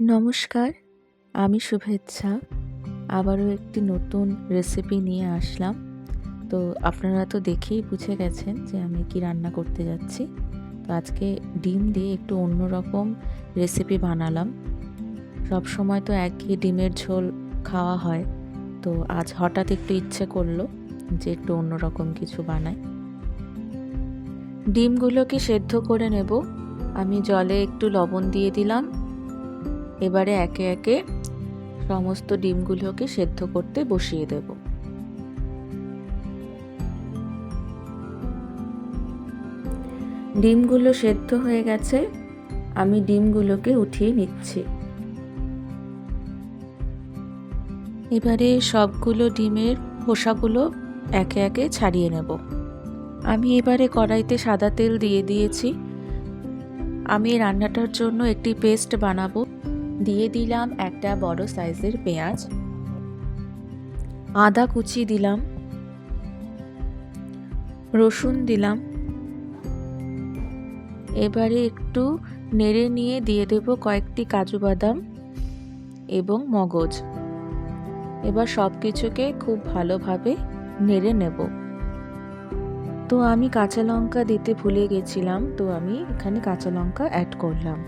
নমস্কার, আমি শুভেচ্ছা। আবারও একটি নতুন রেসিপি নিয়ে আসলাম। তো আপনারা তো দেখেই বুঝে গেছেন যে আমি কি রান্না করতে যাচ্ছি। তো আজকে ডিম দিয়ে একটু অন্যরকম রেসিপি বানালাম। সবসময় তো একই ডিমের ঝোল খাওয়া হয়। তো আজ হঠাৎ একটু ইচ্ছে করলো যে একটু অন্যরকম কিছু বানাই। ডিমগুলোকে সেদ্ধ করে নেব। আমি জলে একটু লবণ দিয়ে দিলাম। এবারে একে একে সমস্ত ডিমগুলোকে সেদ্ধ করতে বসিয়ে দেব। ডিমগুলো সেদ্ধ হয়ে গেছে, আমি ডিমগুলোকে উঠিয়ে নিচ্ছি। এবারে সবগুলো ডিমের খোসাগুলো একে একে ছাড়িয়ে নেব। আমি এবারে কড়াইতে সাদা তেল দিয়ে দিয়েছি। আমি রান্নাটার জন্য একটি পেস্ট বানাবো। দিয়ে দিলাম একটা বড় সাইজের পেঁয়াজ, আদা কুচি দিলাম, রসুন দিলাম। এবারে একটু নেড়ে নিয়ে দিয়ে দেব কয়েকটি কাজু বাদাম এবং মগজ। এবার সব কিছুকে খুব ভালোভাবে নেড়ে নেব। তো আমি কাঁচা লঙ্কা দিতে ভুলে গেছিলাম, তো আমি এখানে কাঁচা লঙ্কা অ্যাড করলাম।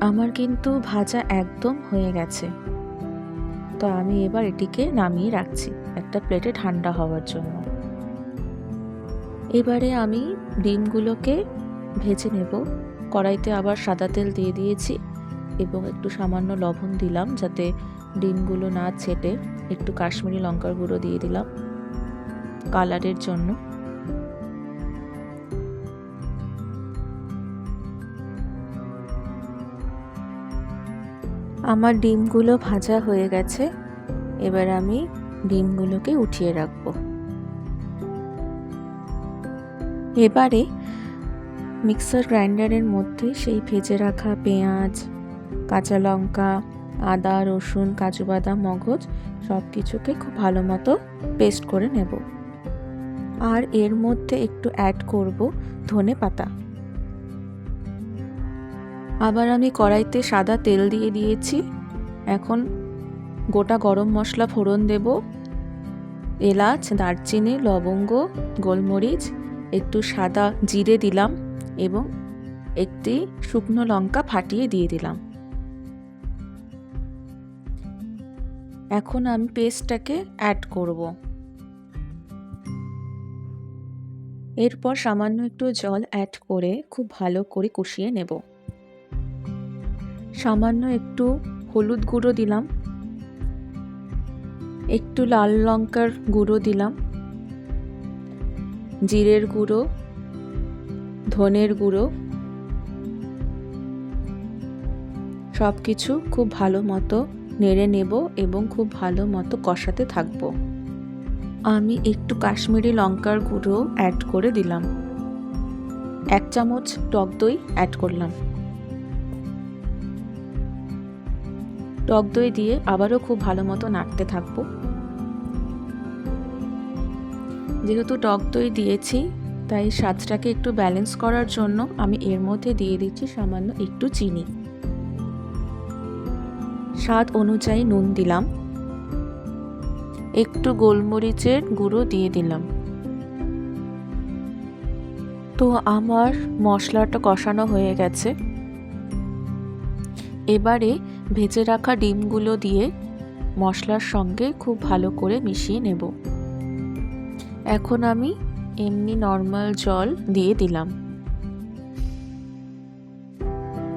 আমার কিন্তু ভাজা একদম হয়ে গেছে। তো আমি এবার এটিকে নামিয়ে রাখছি একটা প্লেটে ঠান্ডা হওয়ার জন্য। এবারে আমি ডিমগুলোকে ভেজে নেব। কড়াইতে আবার সাদা তেল দিয়ে দিয়েছি এবং একটু সামান্য লবণ দিলাম যাতে ডিমগুলো না ছেটে। একটু কাশ্মীরি লঙ্কার গুঁড়ো দিয়ে দিলাম কালারের জন্য। আমার ডিমগুলো ভাজা হয়ে গেছে। এবার আমি ডিমগুলোকে উঠিয়ে রাখব। এবারে মিক্সার গ্রাইন্ডারের মধ্যে সেই ভেজে রাখা পেঁয়াজ, কাঁচা লঙ্কা, আদা, রসুন, কাজু বাদাম, মগজ সব কিছুকে খুব ভালো মতো পেস্ট করে নেব। আর এর মধ্যে একটু অ্যাড করব ধনে পাতা। আবার আমি কড়াইতে সাদা তেল দিয়ে দিয়েছি। এখন গোটা গরম মশলা ফোড়ন দেব। এলাচ, দারচিনি, লবঙ্গ, গোলমরিচ, একটু সাদা জিরে দিলাম এবং একটি শুকনো লঙ্কা ফাটিয়ে দিয়ে দিলাম। এখন আমি পেস্টটাকে অ্যাড করব। এরপর সামান্য একটু জল অ্যাড করে খুব ভালো করে কষিয়ে নেব। সামান্য একটু হলুদ গুঁড়ো দিলাম, একটু লাল লঙ্কার গুঁড়ো দিলাম, জিরের গুঁড়ো, ধনের গুঁড়ো, সব কিছু খুব ভালো মতো নেড়ে নেব এবং খুব ভালো মতো কষাতে থাকবো। আমি একটু কাশ্মীরি লঙ্কার গুঁড়ো অ্যাড করে দিলাম। 1 চামচ টক দই অ্যাড করলাম। টক দই দিয়ে আবারও খুব ভালো মতো নাড়তে থাকবো। যেহেতু টক দই দিয়েছি তাই স্বাদটাকে একটু ব্যালেন্স করার জন্য আমি এর মধ্যে দিয়ে দিচ্ছি সামান্য একটু চিনি। স্বাদ অনুযায়ী নুন দিলাম, একটু গোলমরিচের গুঁড়ো দিয়ে দিলাম। তো আমার মশলাটা কষানো হয়ে গেছে। এবারে ভেজে রাখা ডিমগুলো দিয়ে মশলার সঙ্গে খুব ভালো করে মিশিয়ে নেব। এখন আমি এমনি নর্মাল জল দিয়ে দিলাম।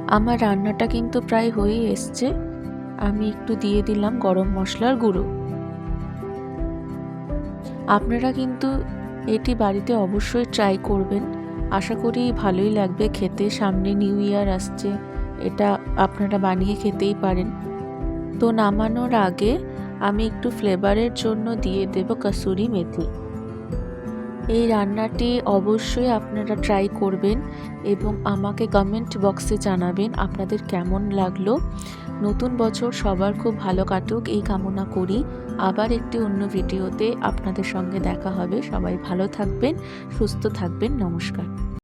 আমার রান্নাটা কিন্তু প্রায় হয়ে এসছে। আমি একটু দিয়ে দিলাম গরম মশলার গুঁড়ো। আপনারা কিন্তু এটি বাড়িতে অবশ্যই ট্রাই করবেন। আশা করি ভালোই লাগবে খেতে। সামনে নিউ ইয়ার আসছে, এটা আপনারা বানিয়ে খেতেই পারেন। তো নামানোর আগে আমি একটু ফ্লেভারের জন্য দিয়ে দেব কসুরি মেথি। এই রান্নাটি অবশ্যই আপনারা ট্রাই করবেন এবং আমাকে কমেন্ট বক্সে জানাবেন আপনাদের কেমন লাগলো। নতুন বছর সবার খুব ভালো কাটুক এই কামনা করি। আবার একটি অন্য ভিডিওতে আপনাদের সঙ্গে দেখা হবে। সবাই ভালো থাকবেন, সুস্থ থাকবেন। নমস্কার।